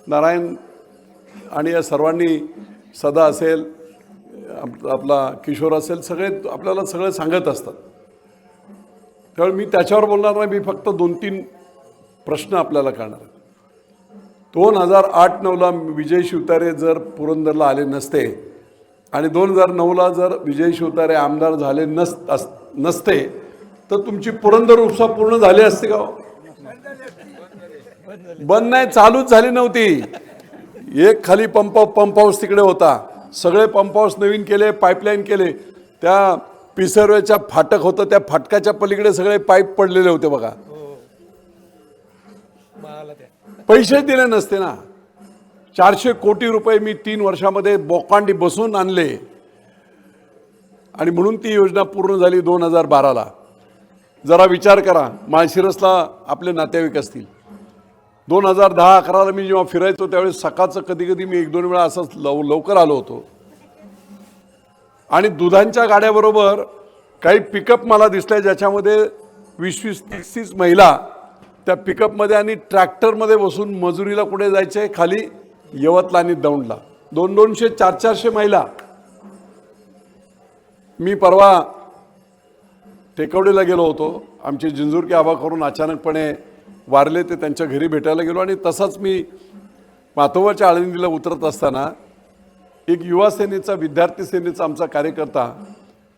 नारायण आणि या सर्वांनी, सदा असेल, आपला किशोर असेल, सगळे आपल्याला सगळं सांगत असतात. कारण मी त्याच्यावर बोलणार नाही. मी फक्त 2-3 प्रश्न आपल्याला करणार आहे. 2008-9ला विजय शिवतारे जर पुरंदरला आले नसते आणि 2009ला जर विजय शिवतारे आमदार झाले नसते तर तुमची पुरंदर उपसा पूर्ण झाली असते का? बंद नाही, चालूच झाली नव्हती. एक खाली पंप हाऊस तिकडे होता, सगळे पंप हाऊस नवीन केले, पाईपलाईन केले. त्या पिसर्वेच्या फाटक होतं, त्या फाटकाच्या पलीकडे सगळे पाईप पडलेले होते बघा. पैसे दिले नसते ना. 400 कोटी रुपये मी 3 वर्षामध्ये बोकांडी बसून आणले आणि म्हणून ती योजना पूर्ण झाली 2012ला. जरा विचार करा, माळशिरसला आपले नातेवाईक असतील. 2010-11ला मी जेव्हा फिरायचो त्यावेळेस सकाळचं कधी मी 1-2 वेळा असंच लवकर आलो होतो. आणि दुधांच्या गाड्याबरोबर काही पिकअप मला दिसल्या ज्याच्यामध्ये 20-30 महिला त्या पिकअपमध्ये आणि ट्रॅक्टरमध्ये बसून मजुरीला कुठे जायचे, खाली यवतला आणि दौंडला. 200-200, 400 महिला. मी परवा टेकवडीला गेलो होतो. आमचे जिंजूरके आबा करून अचानकपणे वारले, ते त्यांच्या घरी भेटायला गेलो. आणि तसाच मी माथोबाच्या आळंदीला उतरत असताना एक युवा सेनेचा, विद्यार्थी सेनेचा आमचा कार्यकर्ता,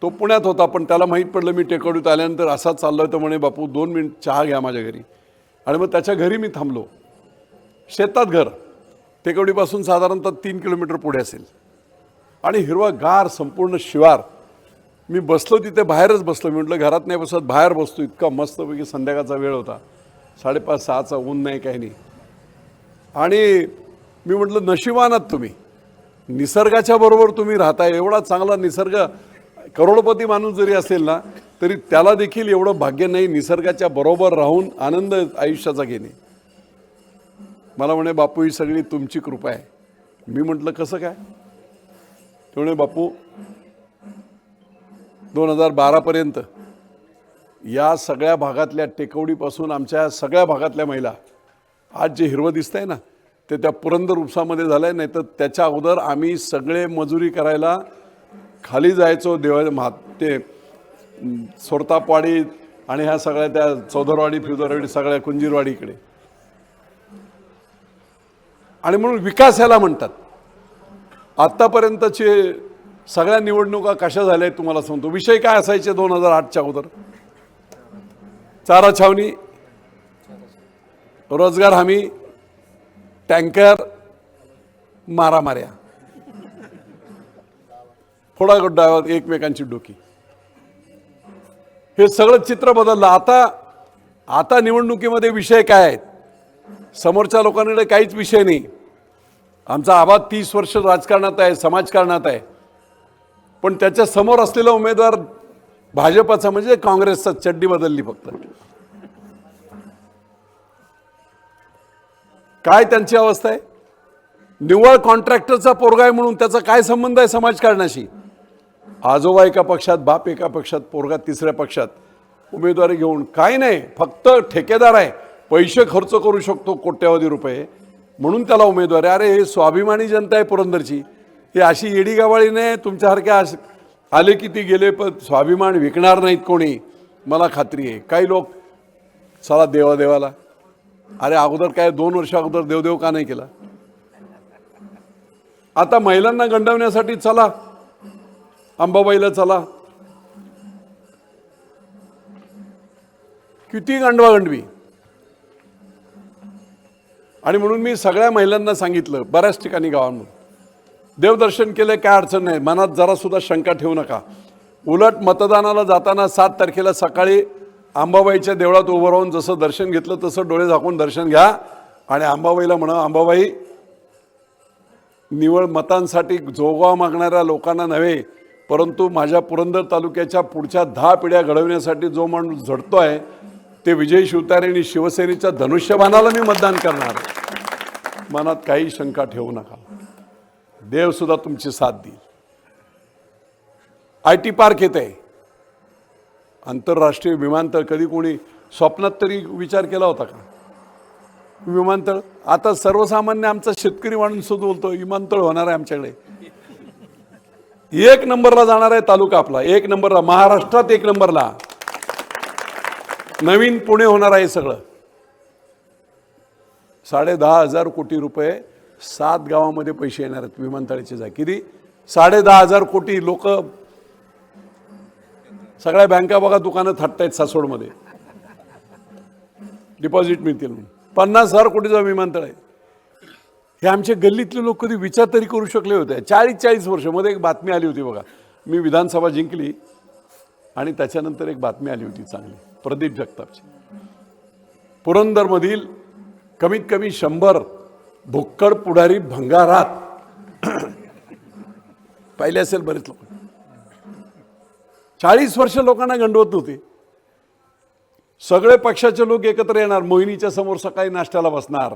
तो पुण्यात होता, पण त्याला माहीत पडलं मी टेकवडीत आल्यानंतर असाच चाललो तर म्हणे, बापू 2 मिनिट चहा घ्या माझ्या घरी. आणि मग त्याच्या घरी मी थांबलो. शेतात घर, टेकवडीपासून साधारणतः 3 किलोमीटर पुढे असेल. आणि हिरवागार संपूर्ण शिवार. मी बसलो तिथे, बाहेरच बसलो. मी म्हटलं घरात नाही बसत, बाहेर बसतो. इतका मस्तपैकी संध्याकाळचा वेळ होता, 5:30-6चा, ऊन नाही, काही नाही. आणि मी म्हटलं नशिबान आहात तुम्ही, निसर्गाच्या बरोबर तुम्ही राहताय. एवढा चांगला निसर्ग, करोडपती माणूस जरी असेल ना तरी त्याला देखील एवढं भाग्य नाही निसर्गाच्या बरोबर राहून आनंद आयुष्याचा घेणे. मला म्हणे, बापू ही सगळी तुमची कृपा आहे. मी म्हटलं कसं काय? ते म्हणे, बापू 2012पर्यंत या सगळ्या भागातल्या, टेकवडीपासून आमच्या सगळ्या भागातल्या महिला, आज जे हिरवं दिसतंय ना ते त्या पुरंदर उपसामध्ये झालं आहे. नाही तर त्याच्या अगोदर आम्ही सगळे मजुरी करायला खाली जायचो, ते सोरतापवाडी आणि ह्या सगळ्या त्या चौधरवाडी, फिवदरवाडी, सगळ्या कुंजीरवाडीकडे. आणि म्हणून विकास ह्याला म्हणतात. आत्तापर्यंतचे सगळ्या निवडणुका कशा झाल्या तुम्हाला सांगतो. विषय काय असायचे 2008च्या अगोदर? चारा छावणी, रोजगार हमी, टँकर, मारामाऱ्या, फोडागोड्डावर एकमेकांची डोकी. हे सगळं चित्र बदललं. आता निवडणुकीमध्ये विषय काय आहेत? समोरच्या लोकांकडे काहीच विषय नाही. आमचा आबा 30 वर्ष राजकारणात आहे, समाजकारणात आहे, पण त्याच्या समोर असलेला उमेदवार भाजपचा, म्हणजे काँग्रेसचा. चड्डी बदलली फक्त. काय त्यांची अवस्था आहे? निव्वळ कॉन्ट्रॅक्टरचा पोरगा आहे म्हणून त्याचा काय संबंध आहे समाजकारणाशी? आजोबा एका पक्षात, बाप एका पक्षात, पोरगा तिसऱ्या पक्षात, उमेदवारी घेऊन काय नाही, फक्त ठेकेदार आहे, पैसे खर्च करू शकतो कोट्यावधी रुपये, म्हणून त्याला उमेदवारी. अरे हे स्वाभिमानी जनता आहे पुरंदरची. ही अशी येडी गावाळी नाही. तुमच्यासारख्या आले की ती गेले, पण स्वाभिमान विकणार नाहीत कोणी, मला खात्री आहे. काही लोक चला देवाला. अरे अगोदर काय 2 वर्ष अगोदर देवदेव का नाही केला? आता महिलांना गंडवण्यासाठी चला अंबाबाईला चला. किती गंडवागंडवी. आणि म्हणून मी सगळ्या महिलांना सांगितलं, बऱ्याच ठिकाणी गावांमध्ये देवदर्शन केलं, काय अडचण नाही, मनात जरा सुद्धा शंका ठेवू नका. उलट मतदानाला जाताना 7 तारखेला सकाळी अंबाबाईच्या देवळात उभं राहून जसं दर्शन घेतलं तसं डोळे झाकून दर्शन घ्या आणि अंबाबाईला म्हणा, अंबाबाई निवळ मतांसाठी जोगवा मागणाऱ्या लोकांना नव्हे, परंतु माझ्या पुरंदर तालुक्याच्या पुढच्या 10 पिढ्या घडवण्यासाठी जो माणूस झटतोय ते विजय शिवतारे आणि शिवसेनेच्या धनुष्यबाणाला मी मतदान करणार. मनात काही शंका ठेवू नका. देव सुद्धा तुमची साथ देईल. IT पार्क येत आहे, आंतरराष्ट्रीय विमानतळ. कधी कोणी स्वप्नात तरी विचार केला होता का? विमानतळ आता सर्वसामान्य आमचा शेतकरी माणूस सुद्धा बोलतो विमानतळ होणार आहे आमच्याकडे. 1 नंबरला जाणार आहे तालुका आपला, 1 नंबरला, महाराष्ट्रात 1 नंबरला. नवीन पुणे होणार आहे सगळं. 10,500 कोटी रुपये 7 गावामध्ये पैसे येणार आहेत विमानतळाचे. जा किती 10,500 कोटी. लोक सगळ्या बँका बघा दुकानं थाटतायत सासवडमध्ये डिपॉझिट मिळतील म्हणून. 50,000 कोटीचा विमानतळ आहे. हे आमच्या गल्लीतले लोक कधी विचार तरी करू शकले होते. 40 वर्ष मध्ये एक बातमी आली होती बघा. मी विधानसभा जिंकली आणि त्याच्यानंतर एक बातमी आली होती चांगली, प्रदीप जगतापची. पुरंदरमधील कमीत कमी 100 भुक्कड पुढारी भंगारात पाहिले असेल बरेच लोक. 40 वर्ष लोकांना गंडवत नव्हते. सगळे पक्षाचे लोक एकत्र येणार, मोहिनीच्या समोर सकाळी नाश्त्याला बसणार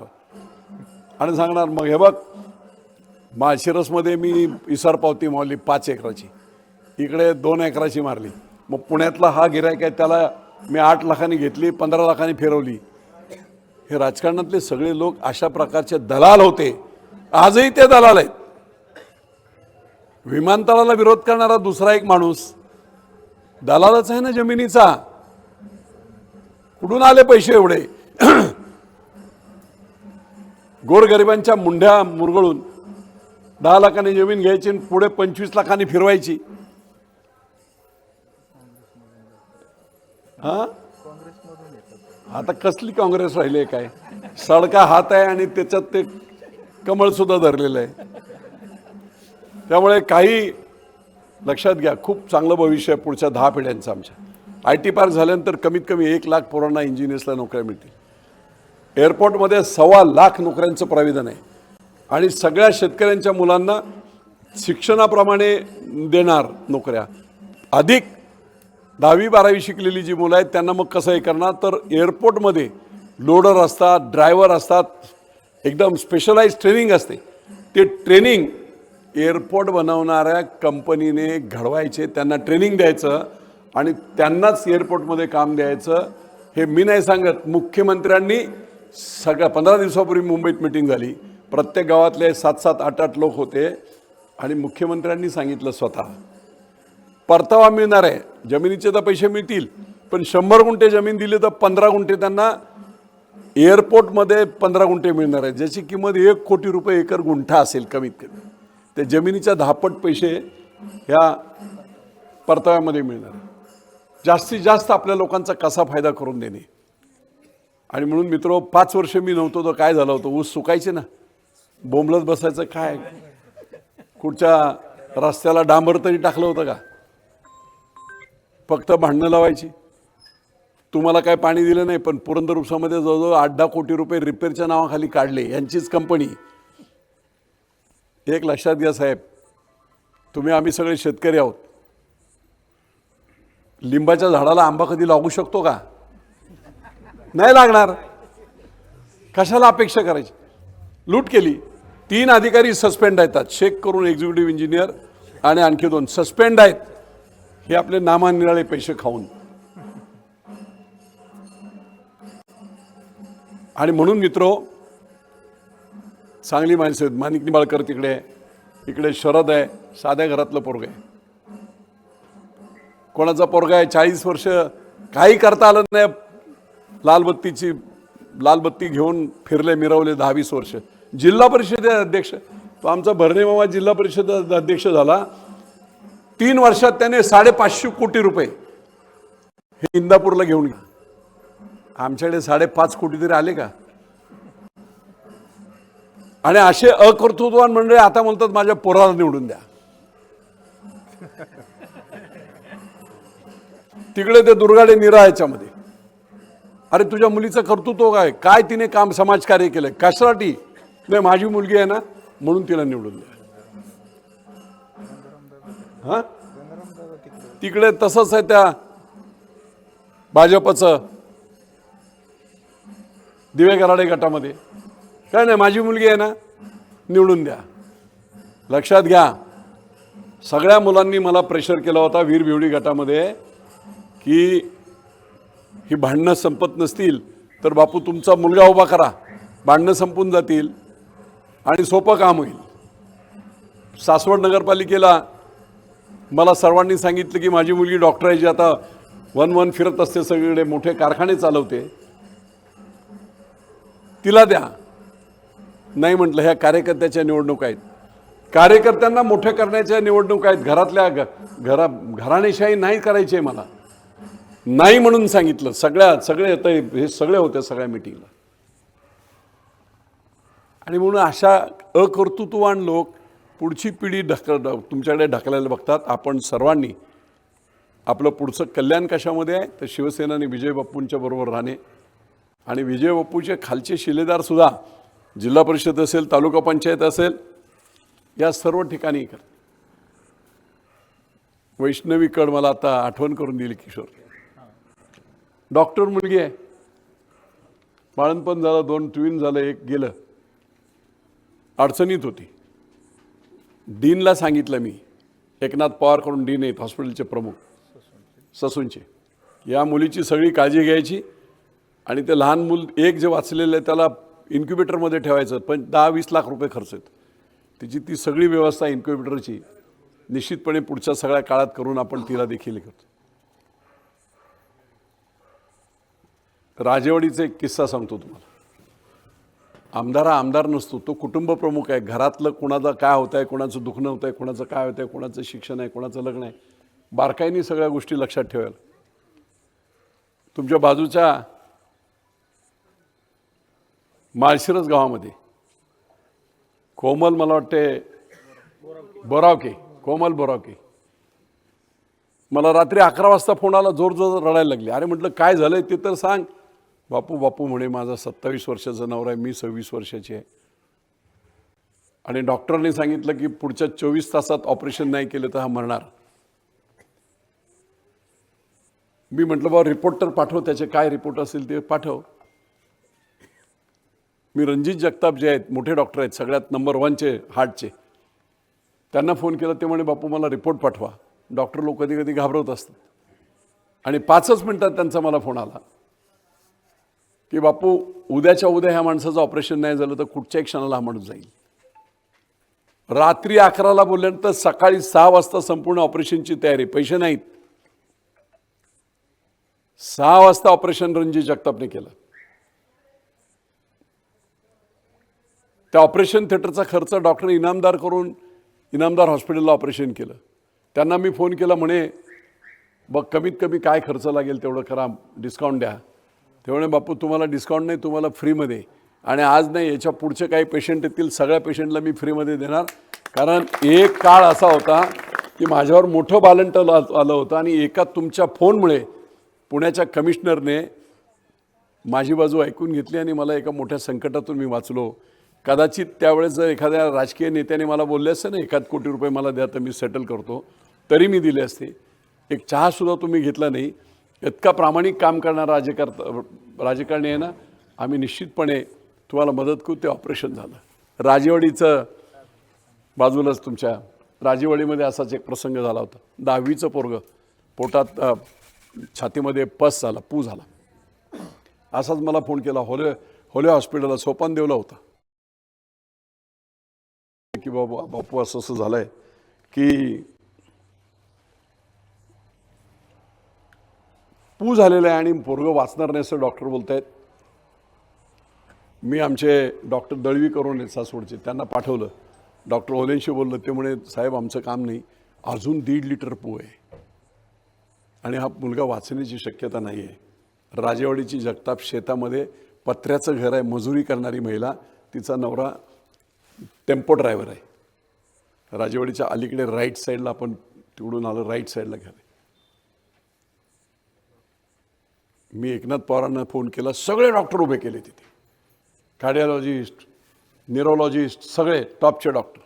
आणि सांगणार मग हे बघ माळशिरसमध्ये मी इसार पावती मारली 5 एकराची, इकडे 2 एकराची मारली. मग पुण्यातला हा गिरायक आहे त्याला मी 8 लाखांनी घेतली, 15 लाखांनी फिरवली. हे राजकारणातले सगळे लोक अशा प्रकारचे दलाल होते. आजही ते दलाल आहेत. विमानतळाला विरोध करणारा दुसरा एक माणूस दलालच आहे ना जमिनीचा. कुठून आले पैसे एवढे? गोरगरिबांच्या मुंढ्या मुरगळून 10 लाखांनी जमीन घ्यायची आणि पुढे 25 लाखांनी फिरवायची. हा आता कसली काँग्रेस राहिली काय? सडका हात आहे आणि त्याच्यात ते कमळ सुद्धा धरलेलं आहे. त्यामुळे काही लक्षात घ्या, खूप चांगलं भविष्य आहे पुढच्या 10 पिढ्यांचं आमच्या. IT पार्क झाल्यानंतर कमीत कमी 1 लाख पोरांना इंजिनियर्सला नोकऱ्या मिळतील. एअरपोर्टमध्ये 1.25 लाख नोकऱ्यांचं प्राविधान आहे आणि सगळ्या शेतकऱ्यांच्या मुलांना शिक्षणाप्रमाणे देणार नोकऱ्या. अधिक 10वी-12वी शिकलेली जी मुलं आहेत त्यांना मग कसं हे करणार, तर एअरपोर्टमध्ये लोडर असतात, ड्रायव्हर असतात, एकदम स्पेशलाइज ट्रेनिंग असते. ते ट्रेनिंग एअरपोर्ट बनवणाऱ्या कंपनीने घडवायचे, त्यांना ट्रेनिंग द्यायचं आणि त्यांनाच एअरपोर्टमध्ये काम द्यायचं. हे मी नाही सांगत, मुख्यमंत्र्यांनी सगळ्या 15 दिवसापूर्वी मुंबईत मिटिंग झाली. प्रत्येक गावातले 7-7, 8-8 लोक होते आणि मुख्यमंत्र्यांनी सांगितलं स्वतः परतावा मिळणार आहे. जमिनीचे तर पैसे मिळतील, पण 100 गुंठे जमीन दिली तर 15 गुंठे त्यांना एअरपोर्टमध्ये 15 गुंठे मिळणार आहे, ज्याची किंमत 1 कोटी रुपये एकर गुंठा असेल कमीत कमी. ते जमिनीच्या 10 पट पैसे ह्या परताव्यामध्ये मिळणार. जास्तीत जास्त आपल्या लोकांचा कसा फायदा करून देणे. आणि म्हणून मित्रो 5 वर्ष मी नव्हतो तर काय झालं होतं, ऊस सुकायचे ना, बोंबलत बसायचं. काय कुठच्या रस्त्याला डांबर तरी टाकलं होतं का? फक्त भांडणं लावायची. तुम्हाला काय पाणी दिलं नाही, पण पुरंदर उपसामध्ये जवळजवळ 8-10 कोटी रुपये रिपेअरच्या नावाखाली काढले, यांचीच कंपनी. एक लक्षात घ्या साहेब, आम्ही सगळे शेतकरी आहोत. लिंबाच्या झाडाला आंबा कधी लागू शकतो का? नाही लागणार. कशाला अपेक्षा करायची? लूट केली. 3 अधिकारी सस्पेंड आहेत, शेख करून एक्झिक्युटिव्ह इंजिनियर आणि आणखी 2 सस्पेंड आहेत. हे आपले नामानिराळे पैसे खाऊन. आणि म्हणून मित्रो, चांगली माणसं आहेत. माणिक निंबाळकर तिकडे आहे, इकडे शरद आहे, साध्या घरातलं पोरग आहे. कोणाचा पोरगा आहे 40 वर्ष काही करता आलं नाही, लालबत्ती घेऊन फिरले, मिरवले 10-20 वर्ष. जिल्हा परिषद अध्यक्ष, तो आमचा भरणे मामा जिल्हा परिषद अध्यक्ष झाला. 3 वर्षात त्याने 550 कोटी रुपये हे इंदापूरला घेऊन गेले. आमच्याकडे 5.5 कोटी तरी आले का? आणि असे अकर्तृत्ववान मंडळी आता म्हणतात माझ्या पोराला निवडून द्या. तिकडे ते दुर्गाडे निरा याच्यामध्ये, अरे तुझ्या मुलीचं कर्तृत्व काय? काय तिने काम समाजकार्य केलंय? कशासाठी? नाही माझी मुलगी आहे ना म्हणून तिला निवडून द्या. हा तिकडे तसंच आहे त्या भाजपचं दिवे गराडे गटामध्ये. काय नाही माझी मुलगी आहे ना निवडून द्या. लक्षात घ्या, सगळ्या मुलांनी मला प्रेशर केला होता वीर भिवडी गटामध्ये की ही भांडणं संपत नसतील तर बापू तुमचा मुलगा उभा करा. भांडणं संपून जातील आणि सोपं काम होईल. सासवड नगरपालिकेला मला सर्वांनी सांगितलं की माझी मुलगी डॉक्टर आहे, जी आता वन फिरत असते, सगळीकडे मोठे कारखाने चालवते, तिला द्या. नाही म्हटलं, ह्या कार्यकर्त्याच्या निवडणुका आहेत, कार्यकर्त्यांना मोठे करण्याच्या निवडणुका आहेत, घरातल्या घराणेशाही नाही करायची आहे मला. नाही म्हणून सांगितलं. सगळे हे सगळे होते सगळ्या मिटिंगला. आणि म्हणून अशा अकर्तृत्ववान लोक पुढची पिढी तुमच्याकडे ढकलायला बघतात. आपण सर्वांनी आपलं पुढचं कल्याण कशामध्ये आहे तर शिवसेनाने विजय बाप्पूंच्या बरोबर राहणे आणि विजय बाप्पूचे खालचे शिलेदारसुद्धा जिल्हा परिषद असेल, तालुका पंचायत असेल, या सर्व ठिकाणी कर. वैष्णवी कड मला आता आठवण करून दिली किशोर, डॉक्टर मुलगी आहे, बाळणपण झालं, 2 ट्विन झालं, एक गेलं, अडचणीत होती. डीनला सांगितलं मी, एकनाथ पवार करून डीन आहेत हॉस्पिटलचे प्रमुख ससूनचे, या मुलीची सगळी काळजी घ्यायची आणि ते लहान मूल एक जे वाचलेलं आहे त्याला इन्क्युबेटरमध्ये ठेवायचं, पण 10-20 लाख रुपये खर्च येतो. तिची ती सगळी व्यवस्था इन्क्युबेटरची निश्चितपणे पुढच्या सगळ्या काळात करून आपण तिला देखील करतो. राजेवाडीचा एक किस्सा सांगतो तुम्हाला. आमदार नसतो, तो कुटुंब प्रमुख आहे. घरातलं कोणाचं काय होत आहे, कोणाचं दुखणं होत आहे, कोणाचं काय होत आहे, कोणाचं शिक्षण आहे, कोणाचं लग्न आहे, बारकाईने सगळ्या गोष्टी लक्षात ठेवायला. तुमच्या बाजूच्या माळशिरस गावामध्ये कोमल, मला वाटते कोमल बोरावके, मला रात्री 11 वाजता फोन आला, जोर रडायला लागली. अरे म्हटलं काय झालंय ते तर सांग. बापू म्हणे माझा 27 वर्षाचा नवरा आहे, मी 26 वर्षाची आहे आणि डॉक्टरने सांगितलं की पुढच्या 24 तासात ऑपरेशन नाही केलं तर हा मरणार. मी म्हटलं बाबा रिपोर्ट तर पाठव, त्याचे काय रिपोर्ट असेल ते पाठव. मी रणजित जगताप जे आहेत, मोठे डॉक्टर आहेत, सगळ्यात नंबर 1चे हार्टचे, त्यांना फोन केला. ते म्हणे बापू मला रिपोर्ट पाठवा. डॉक्टर लोक कधी कधी घाबरत असतात आणि 5च मिनिटात त्यांचा मला फोन आला की बापू उद्याच्या उद्या ह्या माणसाचं ऑपरेशन नाही झालं तर कुठच्याही क्षणाला हा माणूस जाईल. रात्री 11ला बोलल्यानंतर सकाळी 6 वाजता संपूर्ण ऑपरेशनची तयारी, पैसे नाहीत. 6 वाजता ऑपरेशन रणजित जगतापने केलं. त्या ऑपरेशन थिएटरचा खर्च डॉक्टर इनामदार करून इनामदार हॉस्पिटलला ऑपरेशन केलं. त्यांना मी फोन केला, म्हणे बघ कमीत कमी काय खर्च लागेल तेवढं करा, डिस्काउंट द्या. ते म्हणे बापू तुम्हाला डिस्काउंट नाही, तुम्हाला फ्रीमध्ये, आणि आज नाही याच्या पुढचे काही पेशंट येतील सगळ्या पेशंटला मी फ्रीमध्ये देणार. कारण एक काळ असा होता की माझ्यावर मोठं बालंट आलं होतं आणि एका तुमच्या फोनमुळे पुण्याच्या कमिशनरने माझी बाजू ऐकून घेतली आणि मला एका मोठ्या संकटातून मी वाचलो. कदाचित त्यावेळेस जर एखाद्या राजकीय नेत्याने मला बोलले असते ना 1 कोटी रुपये मला द्या तर मी सेटल करतो, तरी मी दिले असते. एक चहासुद्धा तुम्ही घेतला नाही. इतका प्रामाणिक काम करणारा राजकारणी आहे ना, आम्ही निश्चितपणे तुम्हाला मदत करू. ते ऑपरेशन झालं. राजेवाडीचं बाजूलाच तुमच्या राजेवाडीमध्ये असाच एक प्रसंग झाला होता. 10वीचं पोरगं, पोटात छातीमध्ये पस झाला, पू झाला. असाच मला फोन केला, होले हॉस्पिटलला सोपानदेवला होता की बापू असं झालंय की पू झालेलं आहे आणि पोरगं वाचणार नाही असं डॉक्टर बोलत आहेत. मी आमचे डॉक्टर दळवी करून आहेत सासवडचे, त्यांना पाठवलं. डॉक्टर होलेंशी बोललं. ते म्हणे साहेब आमचं काम नाही, अजून 1.5 लिटर पू आहे आणि हा मुलगा वाचण्याची शक्यता नाही आहे. राजेवाडीची जगताप शेतामध्ये पत्र्याचं घर आहे, मजुरी करणारी महिला, तिचा नवरा टेम्पो ड्रायव्हर आहे. राजेवाडीच्या अलीकडे राईट साईडला, आपण तिकडून आलं राईट साईडला घर आहे. मी एकनाथ पवारांना फोन केला, सगळे डॉक्टर उभे केले तिथे, कार्डिओलॉजिस्ट, न्यूरोलॉजिस्ट, सगळे टॉपचे डॉक्टर.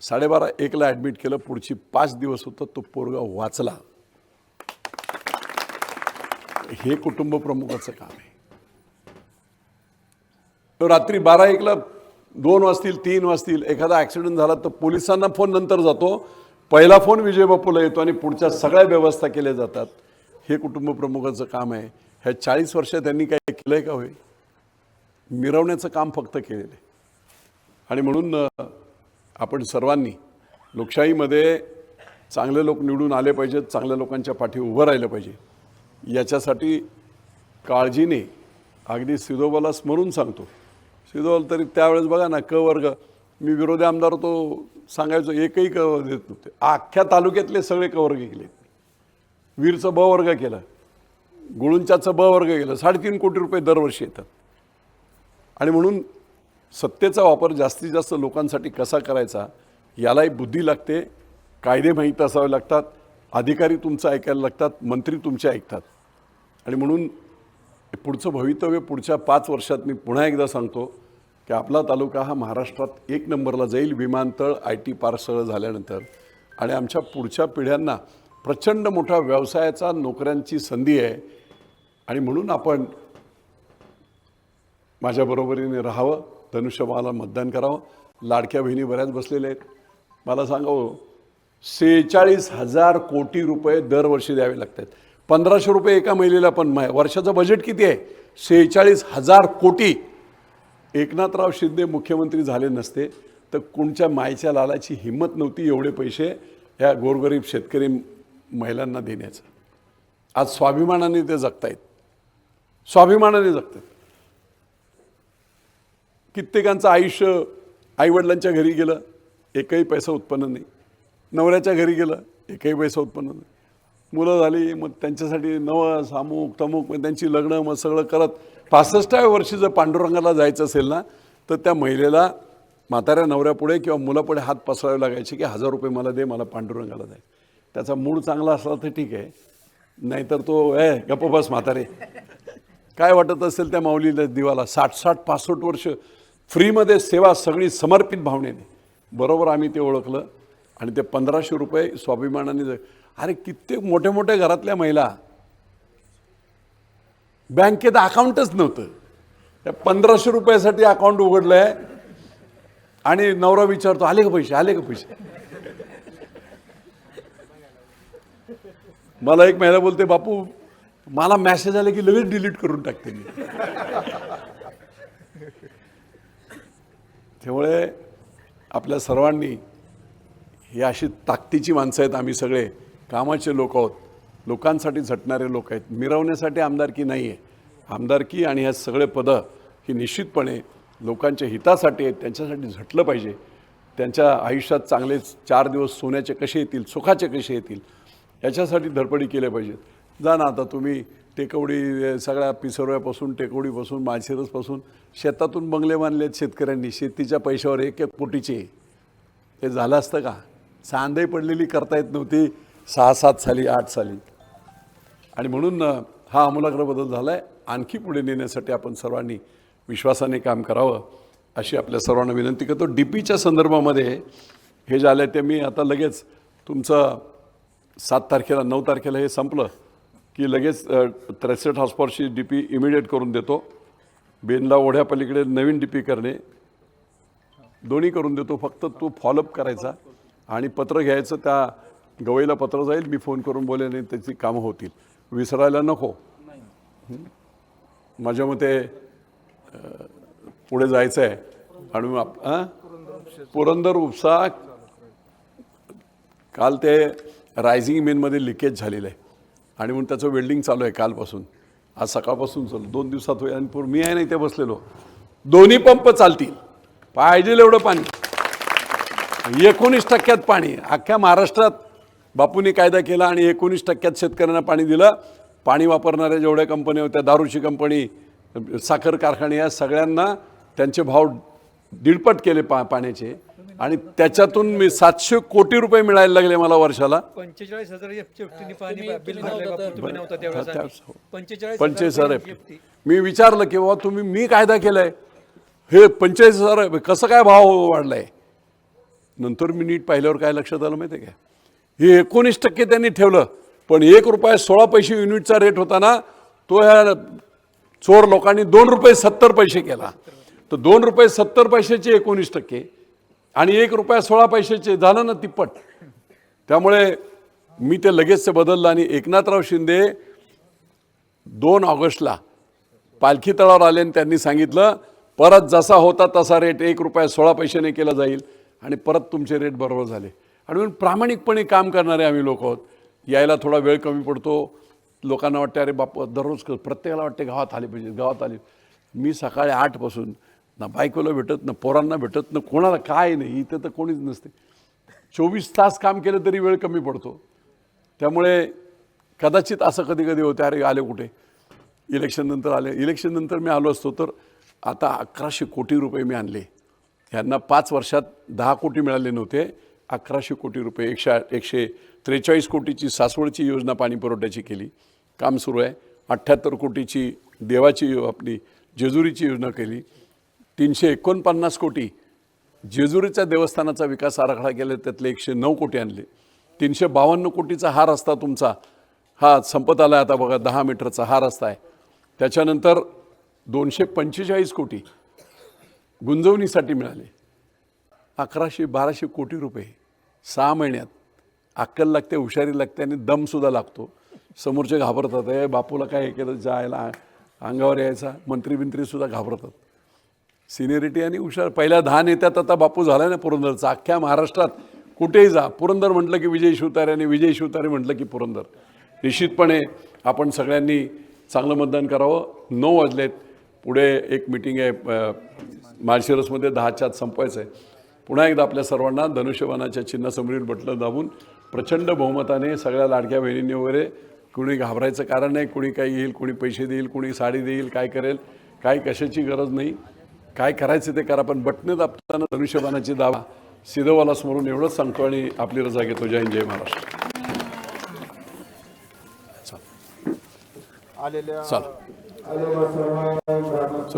12:30-1ला ॲडमिट केलं. पुढची 5 दिवस होतं, तो पोरगा वाचला. हे कुटुंब प्रमुखाचं काम आहे. तो रात्री 12-1ला 2 वाजतील, 3 वाजतील, एखादा ॲक्सिडेंट झाला तर पोलिसांना फोन नंतर जातो, पहिला फोन विजय बापूला येतो आणि पुढच्या सगळ्या व्यवस्था केल्या जातात. हे कुटुंब प्रमुखाचं काम आहे. ह्या 40 वर्षात त्यांनी काय केलंय का होय? मिरवण्याचं काम फक्त केलेलं आहे. आणि म्हणून आपण सर्वांनी लोकशाहीमध्ये चांगले लोक निवडून आले पाहिजेत, चांगल्या लोकांच्या पाठी उभं राहिलं पाहिजे. याच्यासाठी काळजीने अगदी सिद्धोबाला स्मरून सांगतो. सिद्धोबाला तरी त्यावेळेस बघा ना, क वर्ग, मी विरोधी आमदार होतो, सांगायचो एकही क देत नव्हते. अख्ख्या तालुक्यातले सगळे क वर्ग केले. वीरचं ब वर्ग केलं, गुळुंच्याचं ब वर्ग केलं. 3.5 कोटी रुपये दरवर्षी येतात. आणि म्हणून सत्तेचा वापर जास्तीत जास्त लोकांसाठी कसा करायचा यालाही बुद्धी लागते, कायदे माहीत असावे लागतात, अधिकारी तुमचं ऐकायला लागतात, मंत्री तुमचे ऐकतात. आणि म्हणून पुढचं भवितव्य पुढच्या 5 वर्षात मी पुन्हा एकदा सांगतो की आपला तालुका हा महाराष्ट्रात 1 नंबरला जाईल, विमानतळ IT पार्क सगळं झाल्यानंतर. आणि आमच्या पुढच्या पिढ्यांना प्रचंड मोठा व्यवसायाचा, नोकऱ्यांची संधी आहे. आणि म्हणून आपण माझ्या बरोबरीने राहावं, धनुष्यबाणाला मतदान करावं. लाडक्या बहिणी बऱ्याच बसलेल्या आहेत. मला सांगावं, 46,000 कोटी रुपये दरवर्षी द्यावे लागतात. 1,500 रुपये एका महिलेला. पण वर्षाचं बजेट किती आहे? 46,000 कोटी. एकनाथराव शिंदे मुख्यमंत्री झाले नसते तर कोणच्या मायच्या लालाची हिंमत नव्हती एवढे पैसे या गोरगरीब शेतकरी महिलांना देण्याचं. आज स्वाभिमानाने ते जगतायत, स्वाभिमानाने जगतात. कित्येकांचं आयुष्य आईवडिलांच्या घरी गेलं, एकही पैसा उत्पन्न नाही. नवऱ्याच्या घरी गेलं, एकही पैसा उत्पन्न नाही. मुलं झाली, मग त्यांच्यासाठी नवस अमुक तमुक, मग त्यांची लग्न, मग सगळं करत 65व्या वर्षी जर पांडुरंगाला जायचं असेल ना, तर त्या महिलेला म्हाताऱ्या नवऱ्यापुढे किंवा मुलापुढे हात पसरावे लागायचे की 1000 रुपये मला दे, मला पांडुरंगाला जाय. त्याचा मूड चांगला असला तर ठीक आहे, नाहीतर तो गप्प बस म्हातारे. काय वाटत असेल त्या माऊलीला दिवाला. 60-65 वर्ष फ्रीमध्ये सेवा, सगळी समर्पित भावनेने. बरोबर आम्ही ते ओळखलं आणि ते 1,500 रुपये स्वाभिमानाने. अरे कित्येक मोठ्या मोठ्या घरातल्या महिला बँकेत अकाउंटच नव्हतं, त्या 1,500 रुपयासाठी अकाउंट उघडलं आहे. आणि नवरा विचारतो, आले का पैसे, आले का पैसे. मला एक महिला बोलते, बापू मला मेसेज आले की लगेच डिलीट करून टाकते मी. त्यामुळे आपल्या सर्वांनी, ही अशी ताकदीची माणसं आहेत आम्ही सगळे, कामाचे लोक आहोत, लोकांसाठी झटणारे लोक आहेत. मिरवण्यासाठी आमदारकी नाही आहे. आमदारकी आणि ह्या सगळे पदं ही निश्चितपणे लोकांच्या हितासाठी आहेत. त्यांच्यासाठी झटलं पाहिजे. त्यांच्या आयुष्यात चांगले 4 दिवस सोन्याचे कसे येतील, सुखाचे कसे येतील, याच्यासाठी धडपडी केल्या पाहिजेत. जा ना आता तुम्ही टेकवडी, सगळ्या पिसोऱ्यापासून, टेकवडीपासून, माळशिरसपासून शेतातून बंगले बांधले आहेत शेतकऱ्यांनी शेतीच्या पैशावर 1-1 कोटीचे. हे झालं असतं का? सांधही पडलेली करता येत नव्हती 6-7 साली, 8 साली. आणि म्हणून हा आमूलाग्र बदल झाला आहे. आणखी पुढे नेण्यासाठी आपण सर्वांनी विश्वासाने काम करावं अशी आपल्या सर्वांना विनंती करतो. DPच्या संदर्भामध्ये हे झालं ते मी आता लगेच तुमचं 7 तारखेला 9 तारखेला हे संपलं की लगेच 63 हॉर्सपॉवरची DP इमिडिएट करून देतो. बेनला ओढ्यापलीकडे नवीन DP करणे, दोन्ही करून देतो. फक्त तो फॉलोअप करायचा आणि पत्र घ्यायचं. त्या गवईला पत्र जाईल, मी फोन करून बोलेन आणि त्याची कामं होतील. विसरायला नको. माझ्या मते पुढे जायचं आहे. आणि पुरंदर उपसा काल ते रायझिंग मेनमध्ये लिकेज झालेलं आहे आणि म्हणून त्याचं वेल्डिंग चालू आहे कालपासून. आज सकाळपासून चालू, 2 दिवसात होईल. आणि मी आहे नाही ते बसलेलो, दोन्ही पंप चालतील, पाहिजे एवढं पाणी. 19% पाणी अख्ख्या महाराष्ट्रात बापूंनी कायदा केला आणि 19% शेतकऱ्यांना पाणी दिलं. पाणी वापरणाऱ्या जेवढ्या कंपन्या होत्या, दारूची कंपनी, साखर कारखाने, या सगळ्यांना त्यांचे भाव 1.5 केले पाण्याचे. आणि त्याच्यातून मी 700 कोटी रुपये मिळायला लागले मला वर्षाला. 45,000 मी विचारलं की बाबा तुम्ही, मी कायदा केलाय, हे 45,000 कसं काय भाव वाढलाय. नंतर मी नीट पाहिल्यावर काय लक्षात आलं माहिती आहे का, हे 19% त्यांनी ठेवलं. पण 1 रुपया 16 पैसे युनिटचा रेट होता ना, तो ह्या चोर लोकांनी 2 रुपये 70 पैसे केला. तर 2 रुपये 70 पैशाचे 19% आणि 1 रुपया 16 पैशाचे, झालं ना तिप्पट. त्यामुळे मी ते लगेच बदललं. आणि एकनाथराव शिंदे 2 ऑगस्टला पालखी तळावर आले आणि त्यांनी सांगितलं परत जसा होता तसा रेट ₹1.16 केला जाईल आणि परत तुमचे रेट बरोबर झाले. आणि म्हणून प्रामाणिकपणे काम करणारे आम्ही लोक आहोत. यायला थोडा वेळ कमी पडतो. लोकांना वाटते अरे बाप दररोज प्रत्येकाला वाटते गावात आले पाहिजे गावात आले. मी सकाळी 8 पासून ना बायकोला भेटत ना पोरांना भेटत ना कोणाला काय नाही. इथं तर कोणीच नसते. 24 तास काम केलं तरी वेळ कमी पडतो. त्यामुळे कदाचित असं कधी कधी होतं अरे आले कुठे इलेक्शन नंतर आले. इलेक्शन नंतर मी आलो असतो तर आता 1100 कोटी रुपये मी आणले. ह्यांना 5 वर्षात 10 कोटी मिळाले नव्हते. 1100 कोटी रुपये 143 कोटीची सासवडची योजना पाणी पुरवठ्याची केली. काम सुरू आहे. 78 कोटीची देवाची आपली जेजुरीची योजना केली. 349 कोटी जेजुरीच्या देवस्थानाचा विकास आराखडा केला. त्यातले 109 कोटी आणले. 352 कोटीचा हा रस्ता तुमचा हा संपत आला आता बघा 10 मीटरचा हा रस्ता आहे. त्याच्यानंतर 245 कोटी गुंजवणीसाठी मिळाले. 1100-1200 कोटी रुपये 6 महिन्यात. अक्कल लागते हुशारी लागते आणि दमसुद्धा लागतो. समोरचे घाबरतात आहे बापूला काय हे केलं जायला अंगावर यायचा. मंत्रीबिंत्रीसुद्धा घाबरतात. सिनियरिटी आणि हुशार पहिल्या 10 नेत्यात आता बापू झाला ना पुरंदरचा. अख्ख्या महाराष्ट्रात कुठेही जा पुरंदर म्हटलं की विजय शिवतारे आणि विजय शिवतारे म्हटलं की पुरंदर. निश्चितपणे आपण सगळ्यांनी चांगलं मतदान करावं. 9 वाजलेत. पुढे एक मीटिंग आहे माळशिरसमध्ये 10च्या आत संपवायचं आहे. पुन्हा एकदा आपल्या सर्वांना धनुष्यबाणाच्या चिन्हासमोरील बटणं दाबून प्रचंड बहुमताने सगळ्या लाडक्या बहिणींनी वगैरे कुणी घाबरायचं कारण नाही. कुणी काही येईल कुणी पैसे देईल कुणी साडी देईल काय करेल काय कशाची गरज नाही. काय करायचं ते करा पण बटणं दाबताना धनुष्यबाणाची दावा सिद्धवाला स्मरून एवढंच सांगतो आणि आपली रजा घेतो. जय हिंद जय महाराष्ट्र. आलेल्या चल